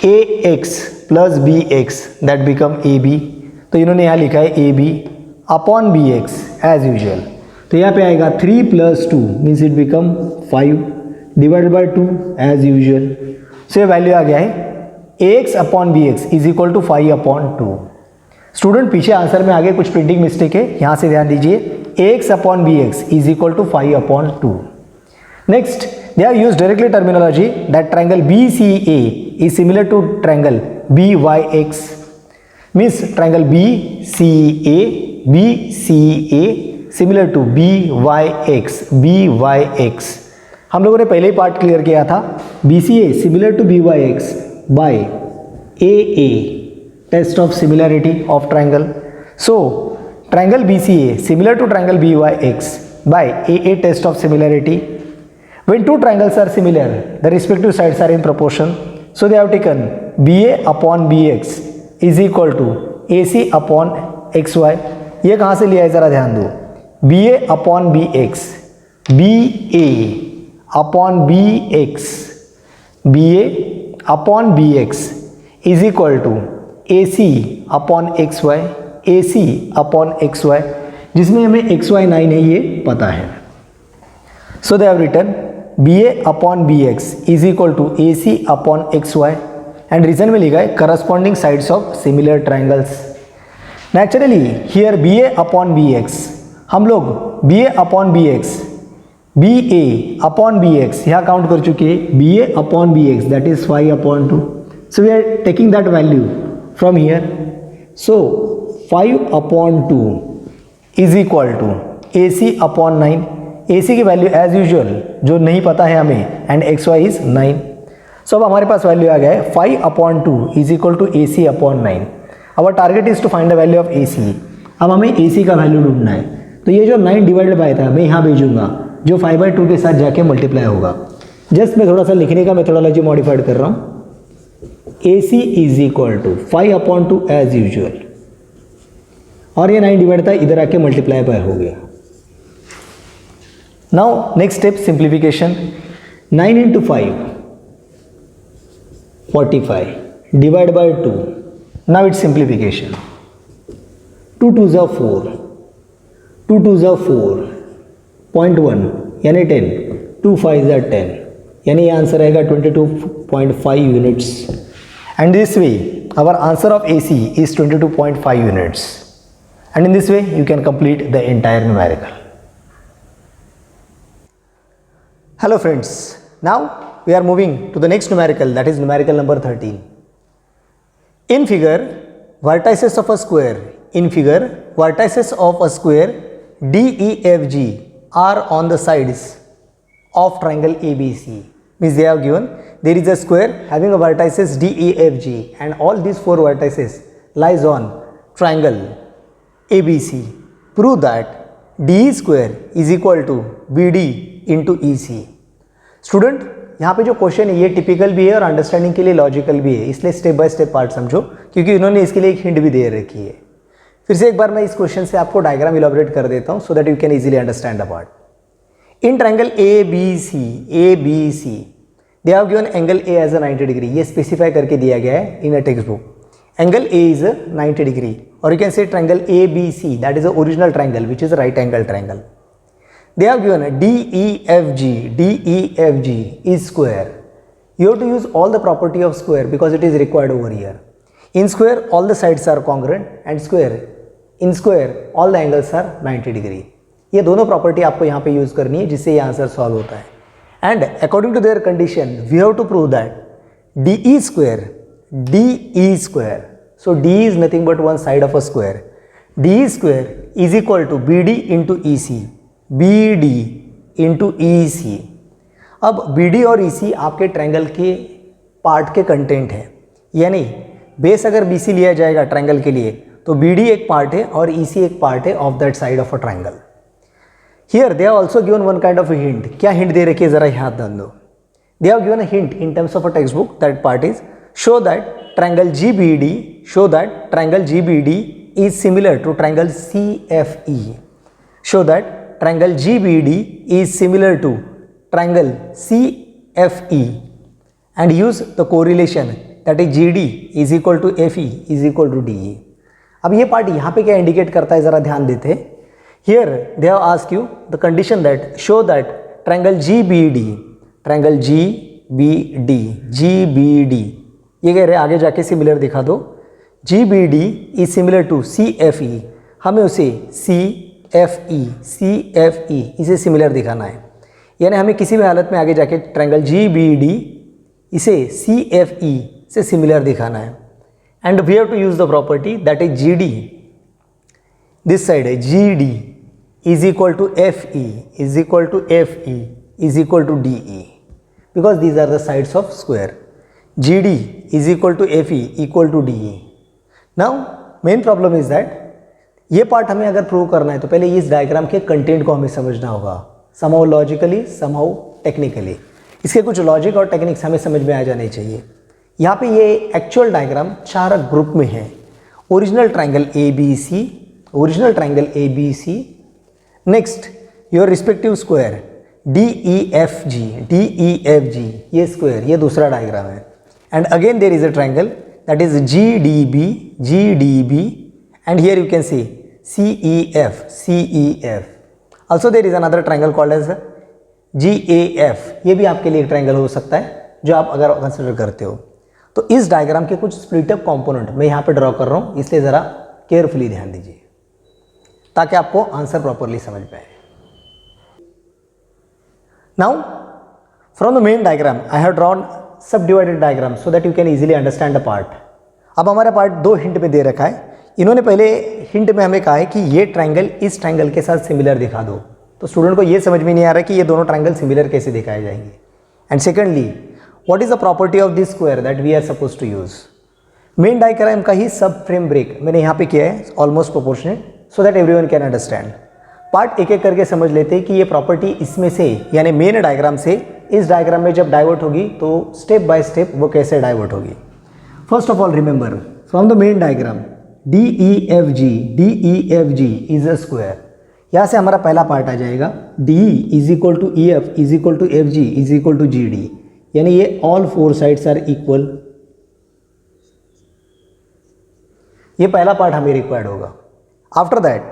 AX plus BX that become AB. तो इन्होंने यहाँ लिखा है AB upon BX as usual. तो यहाँ पे आएगा 3 plus 2 means it become 5 divided by 2 as usual. So ये वैल्यू आ गया है AX upon BX is equal to 5/2. Student पीछे आंसर में आगे कुछ प्रिंटिंग मिस्टेक है, यहाँ से ध्यान दीजिए. AX upon BX is equal to 5/2. Next they have used directly terminology that triangle BCA is similar to triangle BYX. Means triangle BCA similar to BYX. हम लोगों ने पहले ही पार्ट क्लियर किया था. BCA similar to BYX by AA test of similarity of triangle. So triangle BCA similar to triangle BYX by AA test of similarity. When two triangles are similar, the respective sides are in proportion. So they have taken BA upon BX is equal to AC upon XY. ये कहाँ से लिया है जरा ध्यान दो. BA upon BX, BA upon BX, BA upon BX is equal to AC upon XY, AC upon XY, जिसमें हमें XY 9 है ये पता है. So they have written BA upon BX is equal to AC upon XY, and reason में लिखा है corresponding sides of similar triangles. Naturally here BA upon BX, हम लोग BA upon BX, BA upon BX यहाँ count कर चुके हैं. BA upon BX that is 5/2. So we are taking that value from here. So 5/2 is equal to AC upon 9. AC की value as usual जो नहीं पता है हमें, एंड XY इज 9. सो अब हमारे पास वैल्यू आ गया है 5/2 is equal to AC upon 9. Our target is to find the value of AC. अब हमें AC का वैल्यू ढूंढना है. तो ये जो 9 डिवाइडेड बाय था मैं यहाँ भेजूंगा, जो 5/2 के साथ जाके मल्टीप्लाई होगा. जस्ट मैं थोड़ा सा लिखने का मेथोडोलॉजी मॉडिफाइड कर रहा हूँ. AC is equal to 5/2 as usual. और ये 9 डिवाइड था इधर आके मल्टीप्लाई बाय हो गया. Now next step simplification. 9 into 5 45 divide by 2. Now it's simplification. 2 2s are 4, 2 2s are 4, 0.1 यानी 10, 2 5s are 10 यानी ये आंसर आएगा 22.5 units. And this way our answer of AC is 22.5 units. And in this way you can complete the entire numerical. Hello friends, now we are moving to the next numerical, that is numerical number 13. In figure, vertices of a square DEFG are on the sides of triangle ABC. Means they have given there is a square having a vertices DEFG and all these 4 vertices lies on triangle ABC. Prove that DE square is equal to BD into EC. Student यहाँ पे जो question है ये typical भी है और understanding के लिए लॉजिकल भी है, इसलिए स्टेप बाय स्टेप पार्ट समझो क्योंकि इन्होंने इसके लिए एक हिंट भी दे रखी है. फिर से एक बार मैं इस क्वेश्चन से आपको डायग्राम इलैबोरेट कर देता हूँ so that you can easily understand the part. In triangle ABC they have given angle A as a 90 degree. ये स्पेसिफाई करके दिया गया है इन अ टेक्स्ट बुक. एंगल A इज 90 डिग्री और you can say triangle ABC that is a original triangle which is a right angle triangle. They have given DEFG is square. You have to use all the property of square because it is required over here. In square all the sides are congruent and in square all the angles are 90 degree. ये दोनों property आपको यहाँ पे use करनी है जिससे ये answer solve होता है. And according to their condition we have to prove that DE square. So DE is nothing but one side of a square. DE square is equal to BD into EC. BD into EC. अब BD और EC आपके triangle के part के content है, यानी base अगर BC लिया जाएगा ट्रायंगल के लिए तो BD एक पार्ट है और EC एक पार्ट है of that side of a triangle. Here they have also given one kind of hint. क्या हिंट दे रखी है जरा याद ध्यान दो. They have given a hint in terms of a text book. That part is show that triangle GBD is similar to triangle CFE. Show that triangle GBD is similar to triangle CFE and use the correlation that is GD is equal to FE is equal to DE. अब ये part यहाँ पे क्या indicate करता है जरा ध्यान देते हैं. Here they have asked you the condition that show that triangle GBD ये कह रहे आगे जाके सिमिलर दिखा दो. GBD is similar to CFE. हमें उसे CFE इसे सिमिलर दिखाना है, यानी हमें किसी भी हालत में आगे जाके ट्रायंगल GBD इसे CFE से सिमिलर दिखाना है. And we have to use the property that is GD, this side है GD is equal to FE is equal to FE is equal to DE because these are the sides of square. GD is equal to FE equal to DE. Now main problem is that ये part हमें अगर prove करना है तो पहले इस diagram के content को हमें समझना होगा, समहाउ लॉजिकली समहाउ टेक्निकली. इसके कुछ लॉजिक और टेक्निक्स हमें समझ में आ जाने चाहिए. यहाँ पे ये एक्चुअल डायग्राम 4 ग्रुप में है. Original triangle ABC, next your respective square DEFG ये स्क्वायर, ये दूसरा डायग्राम है. And again there is a triangle that is GDB and here you can see CEF. Also there is another triangle called as GAF. ये भी आपके लिए एक triangle हो सकता है जो आप अगर कंसिडर करते हो. तो इस डायग्राम के कुछ स्प्लिट अप कंपोनेंट मैं यहाँ पे ड्रॉ कर रहा हूँ, इसलिए ज़रा केयरफुली ध्यान दीजिए ताकि आपको आंसर प्रॉपरली समझ में आए. Now from the main diagram I have drawn sub divided diagram so that you can easily understand the part. अब हमारा पार्ट 2 हिंट में दे रखा है. इन्होंने पहले हिंट में हमें कहा है कि ये ट्रायंगल इस ट्रायंगल के साथ सिमिलर दिखा दो, तो स्टूडेंट को ये समझ में नहीं आ रहा कि ये दोनों ट्रायंगल सिमिलर कैसे दिखाए जाएंगे. And secondly what is the property of this square that we are suppose to use. Main diagram का ही सब फ्रेम ब्रेक मैंने यहाँ पे किया है almost proportionate so that everyone can understand. Part एक एक करके समझ लेते हैं कि ये प्रॉपर्टी इसमें से यानी मेन डायग्राम से इस डायग्राम में जब डाइवर्ट होगी तो स्टेप बाय स्टेप वो कैसे डाइवर्ट होगी. First of all remember from the main diagram DEFG is a square. यहाँ से हमारा पहला पार्ट आ जाएगा DE is equal to EF is equal to FG is equal to GD, यानी ये all four sides are equal. ये पहला पार्ट हमें रिक्वायर्ड होगा। After that,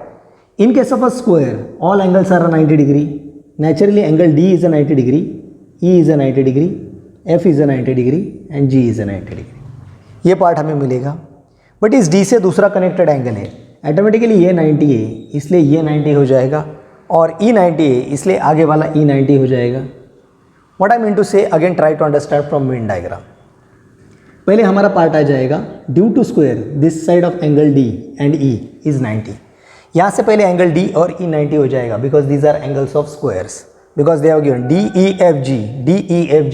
in case of a square all angles are 90 degree. Naturally angle D is a 90 degree, E is a 90 degree, F is a 90 degree and G is a 90 degree. ये part हमें मिलेगा। But इस D से दूसरा connected angle है, automatically ये 90 है इसलिए ये 90 हो जाएगा, और E 90 है इसलिए आगे वाला E 90 हो जाएगा। What I mean to say, again try to understand from main diagram. पहले हमारा पार्ट आ जाएगा due to square this side of angle D and E is 90। यहाँ से पहले एंगल D और E 90 हो जाएगा because these are angles of squares, because they have given DEFG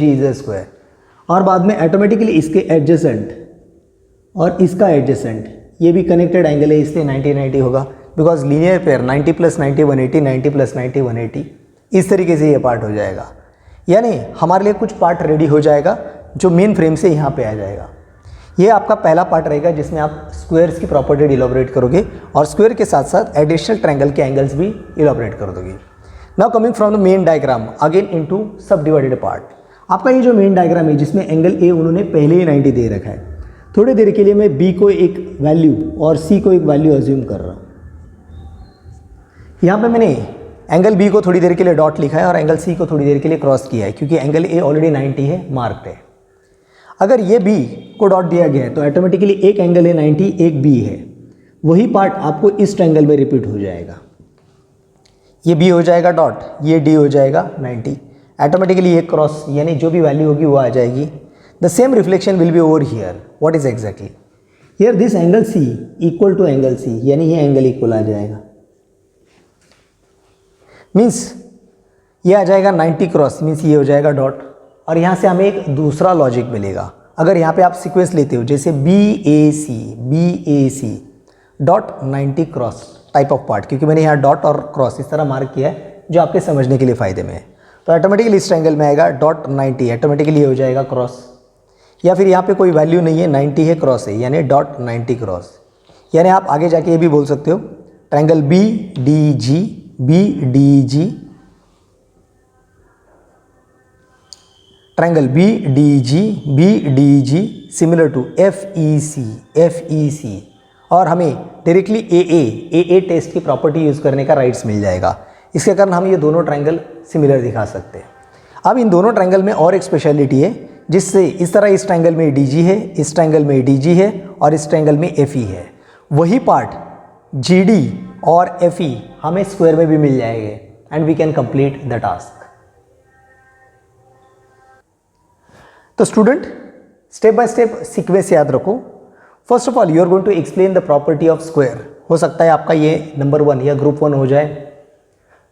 is a square. और बाद में ऑटोमेटिकली इसके एडजेसेंट और इसका एडजेसेंट ये भी कनेक्टेड एंगल है इसलिए 90 होगा, बिकॉज लीनियर पेयर 90 + 90 180, 90 + 90 180, इस तरीके से ये पार्ट हो जाएगा। यानी हमारे लिए कुछ पार्ट रेडी हो जाएगा जो मेन फ्रेम से यहाँ पे आ जाएगा। ये आपका पहला पार्ट रहेगा जिसमें आप स्क्वायर्स की प्रॉपर्टी इलॉबरेट करोगे और स्क्वायर के साथ साथ एडिशनल ट्रायंगल के एंगल्स भी इलॉबरेट कर दोगे। Now coming from the main diagram again into सब डिवाइडेड पार्ट। आपका ये जो मेन डायग्राम है जिसमें एंगल A उन्होंने पहले ही 90 दे रखा है, थोड़ी देर के लिए मैं B को एक वैल्यू और C को एक वैल्यू अज्यूम कर रहा हूँ। यहाँ पे मैंने एंगल B को थोड़ी देर के लिए डॉट लिखा है और एंगल C को थोड़ी देर के लिए क्रॉस किया है क्योंकि एंगल A ऑलरेडी 90 है, मार्क्ड है। अगर ये B को डॉट दिया गया है तो ऑटोमेटिकली एक एंगल है 90, एक B है, वही पार्ट आपको इस ट्रायंगल में रिपीट हो जाएगा। ये B हो जाएगा डॉट, ये D हो जाएगा 90, ऑटोमेटिकली ये क्रॉस यानी जो भी वैल्यू होगी वो आ जाएगी। The same reflection will be over here. What is exactly here this angle C equal to angle C, यानी ये एंगल इक्वल आ जाएगा। मीन्स ये आ जाएगा 90 क्रॉस, मीन्स ये हो जाएगा डॉट। और यहाँ से हमें एक दूसरा लॉजिक मिलेगा। अगर यहाँ पे आप सीक्वेंस लेते हो जैसे BAC dot 90 cross type of part, क्योंकि मैंने यहाँ डॉट और क्रॉस इस तरह मार्क किया है जो आपके समझने के लिए फ़ायदे में है, तो ऑटोमेटिकली इस ट्रायंगल में आएगा डॉट 90, ऑटोमेटिकली ये हो जाएगा क्रॉस। या फिर यहाँ पे कोई वैल्यू नहीं है, 90 है, क्रॉस है, यानी डॉट 90 क्रॉस। यानी आप आगे जाके ये भी बोल सकते हो triangle BDG triangle BDG similar to FEC, और हमें डायरेक्टली AA टेस्ट की प्रॉपर्टी यूज़ करने का राइट्स मिल जाएगा। इसके कारण हम ये दोनों ट्रायंगल सिमिलर दिखा सकते हैं। अब इन दोनों ट्रायंगल में और एक स्पेशलिटी है, जिससे इस तरह इस ट्रायंगल में DG है, इस ट्रायंगल में DG है और इस ट्रायंगल में FE है। वही पार्ट GD और FE हमें स्क्वायर में भी मिल जाएंगे and we can complete the task. तो student step by step sequence याद रखो। First of all you are going to explain the property of square. हो सकता है आपका ये नंबर 1 या ग्रुप 1 हो जाए।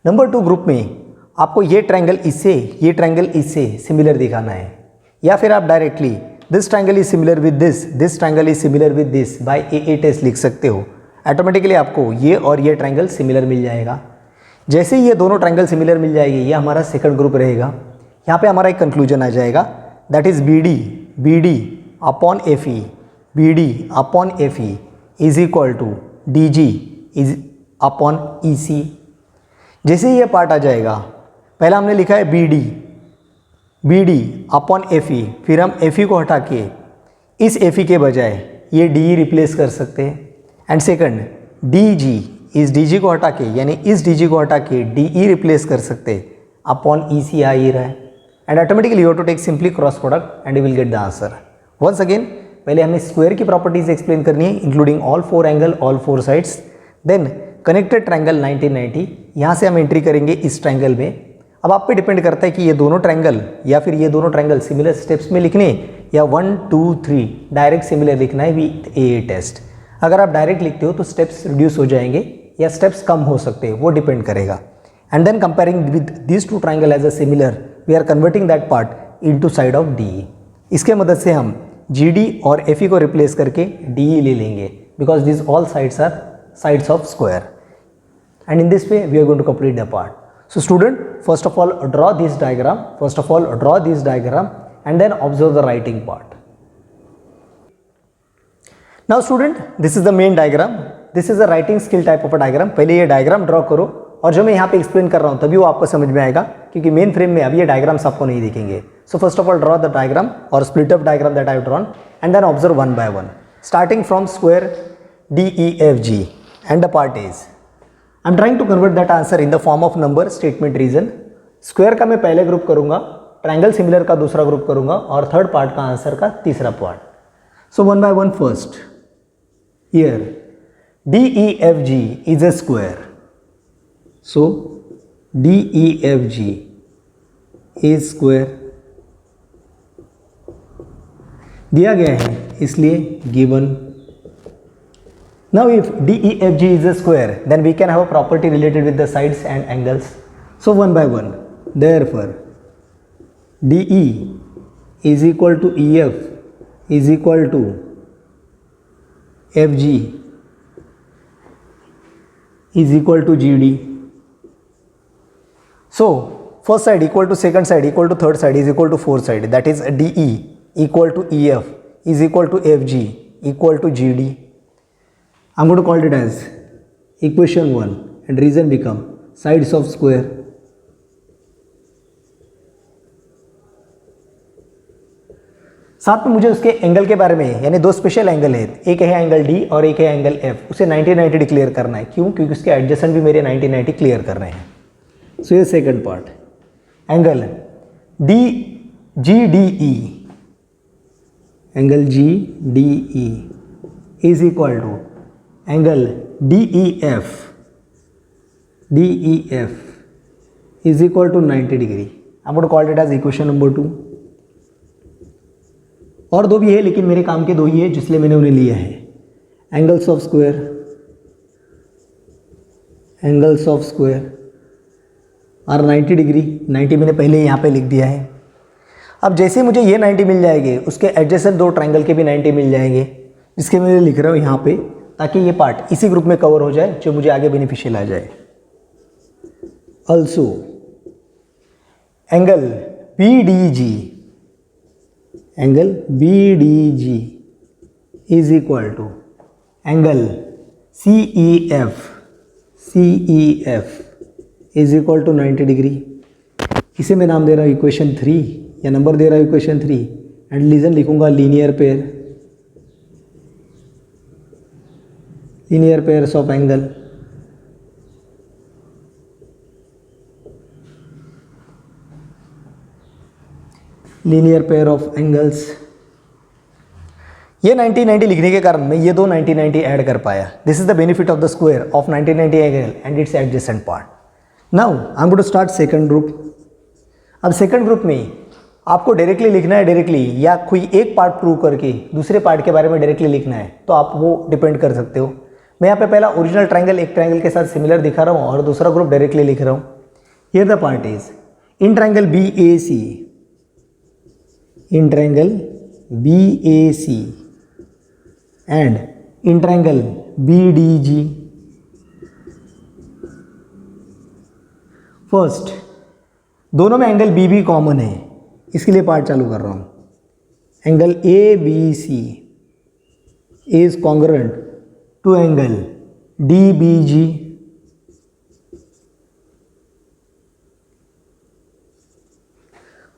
नंबर 2 ग्रुप में आपको ये ट्रायंगल इससे सिमिलर दिखाना है, या फिर आप directly this triangle is similar with this triangle is similar with this by AA test लिख सकते हो। ऑटोमेटिकली आपको ये और ये ट्रायंगल सिमिलर मिल जाएगा। जैसे ही ये दोनों ट्रायंगल सिमिलर मिल जाएगी, ये हमारा सेकंड ग्रुप रहेगा। यहाँ पे हमारा एक कंक्लूजन आ जाएगा, that is BD upon FE is equal to DG is upon EC। जैसे ही ये पार्ट आ जाएगा, पहला हमने लिखा है BD अपॉन FE, फिर हम FE को हटा के इस FE के बजाय ये DE रिप्लेस कर सकते हैं। एंड सेकंड DG, इस DG को हटा के यानी इस DG को हटा के DE रिप्लेस कर सकते हैं अपॉन EC आ ही रहा है। And automatically you have to take simply cross product and you will get the answer. Once again पहले हमें स्क्वायर की प्रॉपर्टीज एक्सप्लेन करनी है, including all 4 angle, all 4 sides. Then connected triangle 1990, यहाँ से हम एंट्री करेंगे इस ट्रायंगल में। अब आप पे डिपेंड करता है कि ये दोनों ट्रायंगल या फिर ये दोनों ट्रायंगल सिमिलर स्टेप्स में लिखने या 1 2 3 डायरेक्ट सिमिलर लिखना है विद AA टेस्ट। अगर आप डायरेक्ट लिखते हो तो स्टेप्स रिड्यूस हो जाएंगे या स्टेप्स कम हो सकते हैं, वो डिपेंड करेगा। And then comparing with this 2 triangle as a similar, we are converting that part into side of DE। इसके मदद से हम GD और FE को रिप्लेस करके DE ले लेंगे, because this all sides are sides of square. And in this way we are going to complete the part. So student, first of all draw this diagram, and then observe the writing part. Now student, this is the main diagram, this is a writing skill type of a diagram. पहले ये diagram draw करो और जो मैं यहाँ पे explain कर रहा हूँ तभी वो आपको समझ में आएगा, क्योंकि मेन फ्रेम में अभी ये डायग्राम्स आपको नहीं दिखेंगे। So first of all draw the diagram और split up diagram that I have drawn and then observe one by one starting from square DEFG and the part is I am trying to convert that answer in the form of number statement reason। Square का मैं पहले group करूंगा, triangle similar का दूसरा group करूंगा और third part का answer का तीसरा part. So one by one first here DEFG is a square, so DEFG is square दिया गया है इसलिए given। Now if DEFG is a square, then we can have a property related with the sides and angles. So one by one, therefore DE is equal to EF is equal to FG is equal to GD. So first side equal to second side equal to third side is equal to fourth side, that is DE equal to EF is equal to FG equal to GD. I'm going to call it as equation 1 and reason become sides of square। साथ में मुझे उसके angle के बारे में, यानी दो special angle है, एक है एंगल D और एक है एंगल F, उसे 90-90 डिक्लेयर करना है। क्यों? क्योंकि उसके एडजेसेंट भी मेरे 90-90 क्लियर करने हैं। सो ये second part, angle GDE, angle GDE is equal to angle DEF is equal to 90 degree. I'm going to call it as equation number 2। और दो भी है लेकिन मेरे काम के दो ही है जिसलिए मैंने उन्हें लिया है। Angles of square are 90 degree, 90 मैंने पहले यहाँ पे लिख दिया है। अब जैसे मुझे ये 90 मिल जाएंगे उसके एडजेसेंट दो ट्रायंगल के भी 90 मिल जाएंगे, जिसके मैं लिख रहा हूँ यहाँ पे, ताकि ये पार्ट इसी ग्रुप में कवर हो जाए जो मुझे आगे बेनिफिशियल आ जाए। Also angle BDG is equal to angle CEF is equal to 90 degree. इसे मैं नाम दे रहा हूँ इक्वेशन 3 या नंबर दे रहा हूँ इक्वेशन 3 एंड रीजन लिखूंगा linear pairs of angle. Linear pair of angles. ये 90-90 लिखने के कारण मैं ये दो 90-90 ऐड कर पाया। This is the benefit of the square of 90-90 angle and its adjacent part. Now I am going to start second group. अब सेकंड ग्रुप में आपको डायरेक्टली लिखना है, डायरेक्टली या कोई एक पार्ट प्रूव करके दूसरे पार्ट के बारे में डायरेक्टली लिखना है, तो आप वो डिपेंड कर सकते हो। मैं यहाँ पे पहला ओरिजिनल ट्रायंगल एक ट्रायंगल के साथ सिमिलर दिखा रहा हूँ और दूसरा ग्रुप डायरेक्टली लिख रहा हूँ। Here the part is in triangle BAC and in triangle BDG। First, दोनों में एंगल BB कॉमन है, इसके लिए पार्ट चालू कर रहा हूँ। Angle ABC is congruent to angle DBG।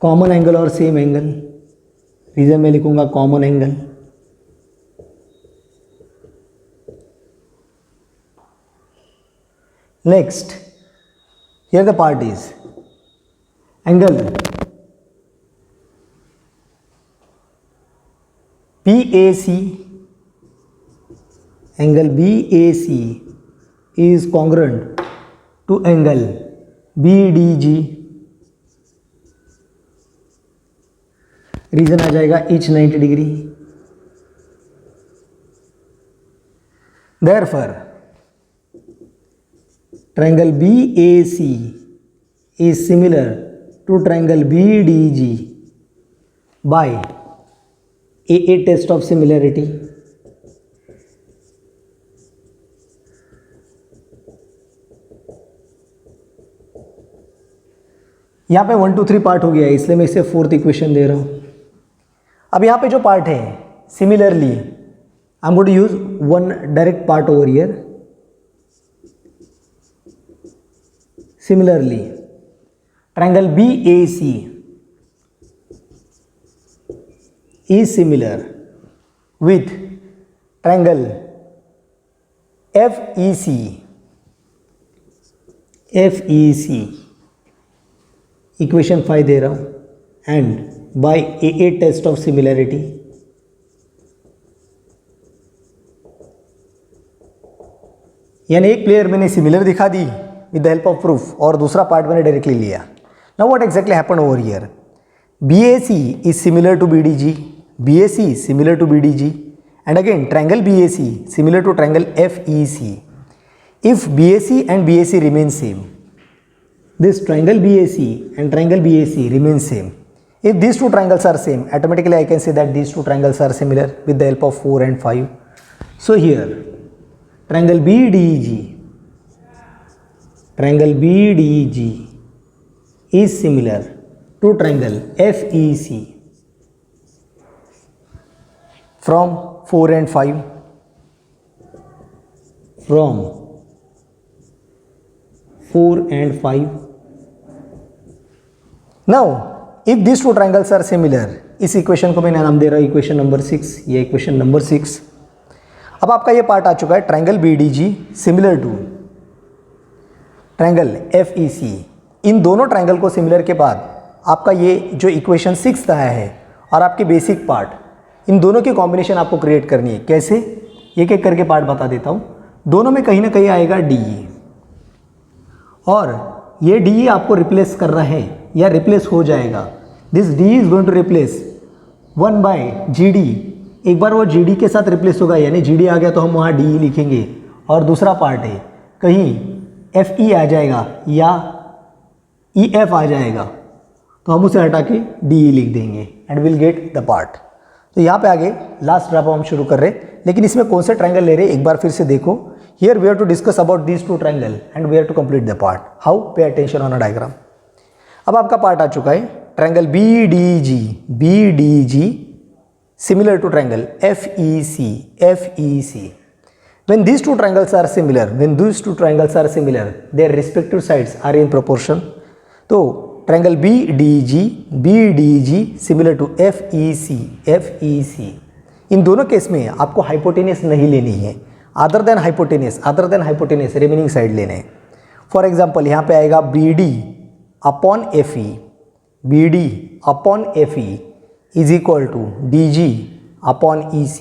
Common angle और सेम एंगल, रीजन में लिखूंगा common angle. Next, here the part is angle BAC is congruent to angle BDG। Reason आ जाएगा each 90 degree. Therefore, triangle BAC is similar to triangle BDG by AA test of similarity। यहाँ पे 1 2 3 part हो गया है, इसलिए मैं इसे 4th इक्वेशन दे रहा हूँ। अब यहाँ पे जो पार्ट है similarly I'm going to use one direct part over here. Similarly, triangle BAC is similar with triangle FEC. Equation 5 दे रहा हूँ, and by AA test of similarity यानी एक प्लेयर मैंने सिमिलर दिखा दी with the help of proof और दूसरा पार्ट मैंने डायरेक्टली लिया. Now what exactly happen over here? BAC is similar to BDG, BAC similar to BDG, and again triangle BAC similar to triangle FEC. If BAC and BAC remain same, this triangle BAC and triangle BAC remain same. If these two triangles are same, automatically I can say that these two triangles are similar with the help of 4 and 5. So here triangle BDG is similar to triangle FEC from 4 and 5. From 4 and 5. Now, if these two triangles are similar, इस equation को मैंने नाम दे रहा हूँ equation number 6, ये equation number 6. अब आपका ये पार्ट आ चुका है triangle BDG similar to triangle FEC. इन दोनों ट्रायंगल को सिमिलर के बाद आपका ये जो इक्वेशन 6 आया है और आपके बेसिक पार्ट, इन दोनों की कॉम्बिनेशन आपको क्रिएट करनी है. कैसे? एक एक करके पार्ट बता देता हूँ. दोनों में कहीं ना कहीं आएगा DE, और ये DE आपको रिप्लेस कर रहा है या रिप्लेस हो जाएगा. This DE is going to replace 1/GD. एक बार वो GD के साथ रिप्लेस होगा, यानी GD आ गया तो हम वहाँ DE लिखेंगे. और दूसरा पार्ट है कहीं FE आ जाएगा या EF आ जाएगा तो हम उसे हटा के DE लिख देंगे and will get the part. तो यहाँ पे आगे लास्ट ड्रॉप हम शुरू कर रहे हैं, लेकिन इसमें कौन से ट्रायंगल ले रहे हैं एक बार फिर से देखो. Here we have to discuss about these two triangle and we have to complete the part. How? Pay attention on a diagram. अब आपका पार्ट आ चुका है triangle BDG similar to triangle FEC. When these two triangles are similar, their respective sides are in proportion. तो triangle BDG similar to FEC. इन दोनों case में आपको हाइपोटेनियस नहीं लेनी है, other than hypotenuse remaining side लेने हैं. फॉर एग्जांपल यहाँ पे आएगा BD upon FE is equal to DG upon EC.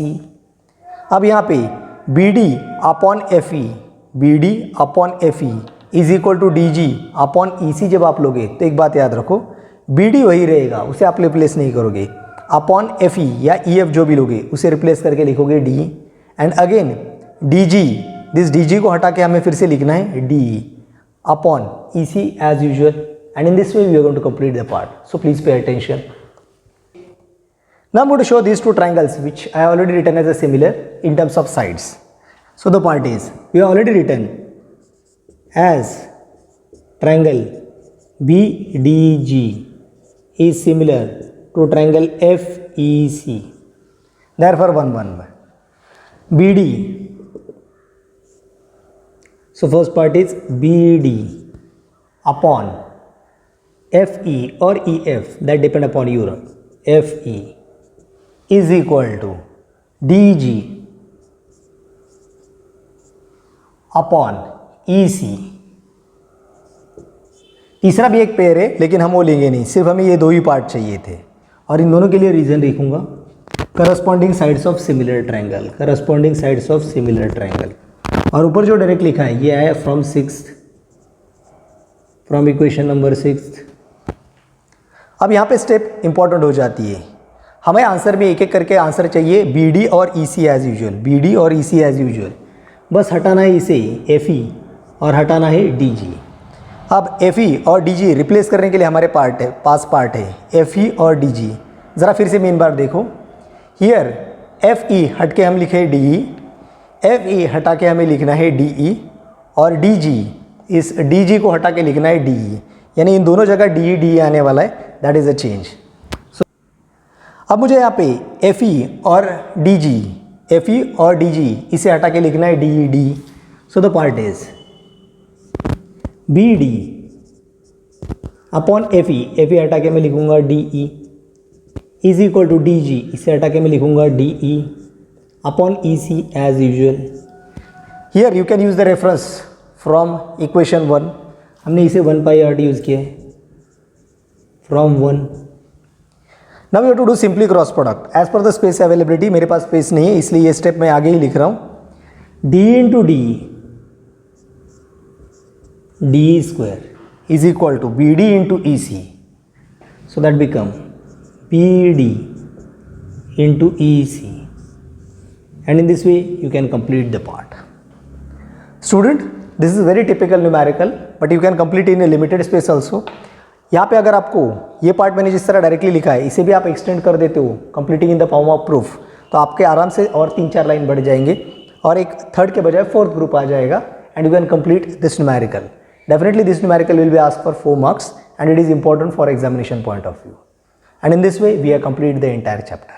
अब यहाँ पे BD upon FE is equal to DG upon EC जब आप लोगे तो एक बात याद रखो, BD वही रहेगा, उसे आप रिप्लेस नहीं करोगे. अपॉन FE या EF जो भी लोगे उसे रिप्लेस करके लिखोगे DE. And again DG, this DG को हटा के हमें फिर से लिखना है DE upon EC as usual. And in this way we are going to complete the part. So please pay attention. Now I'm going to show these two triangles which I have already written as a similar in terms of sides. So the part is, we have already written as triangle BDG is similar to triangle FEC. Therefore 1 BD. So first part is BD upon FE or EF, that depend upon your FE is equal to DG upon EC. तीसरा भी एक pair है लेकिन हम वो लेंगे नहीं, सिर्फ हमें ये दो ही पार्ट चाहिए थे. और इन दोनों के लिए रीजन लिखूंगा corresponding sides of similar triangle. और ऊपर जो डायरेक्ट लिखा है ये है फ्रॉम इक्वेशन नंबर 6. अब यहाँ पे स्टेप इंपॉर्टेंट हो जाती है. हमें आंसर में एक एक करके आंसर चाहिए BD और EC एज यूजुअल. बस हटाना है इसे FE और हटाना है DG. अब FE और DG रिप्लेस करने के लिए हमारे पार्ट है FE और DG. ज़रा फिर से मेन बार देखो. हियर FE हट के हम लिखे DE, FE हटा के हमें लिखना है DE, और DG, इस DG को हटा के लिखना है DE. यानी इन दोनों जगह DE आने वाला है, दैट इज़ अ चेंज. अब मुझे यहाँ पे FE और DG एफ ई और डी जी, इसे हटा के लिखना है D E D. So the part is B D upon F E हटा के मैं लिखूंगा D E is equal to D G, इसे हटा के मैं लिखूंगा D E upon E C as usual. Here you can use the reference from equation 1. हमने इसे 1 पाई आर टी यूज़ किया है from 1. Now you to do simply cross product as per the space availability. मेरे पास space नहीं है इसलिए ये स्टेप मैं आगे ही लिख रहा हूँ. D into D D square is equal to BD into EC. So that become BD into EC. And in this way you can complete the part. Student, this is very typical numerical but you can complete in a limited space also. यहाँ पे अगर आपको ये part मैंने जिस तरह directly लिखा है इसे भी आप एक्सटेंड कर देते हो completing in the form of proof, तो आपके आराम से और 3-4 लाइन बढ़ जाएंगे और एक थर्ड के बजाय फोर्थ ग्रुप आ जाएगा and you can complete this numerical. Definitely this numerical will be asked for 4 marks and it is important for examination point of view. And in this way we have completed the entire chapter.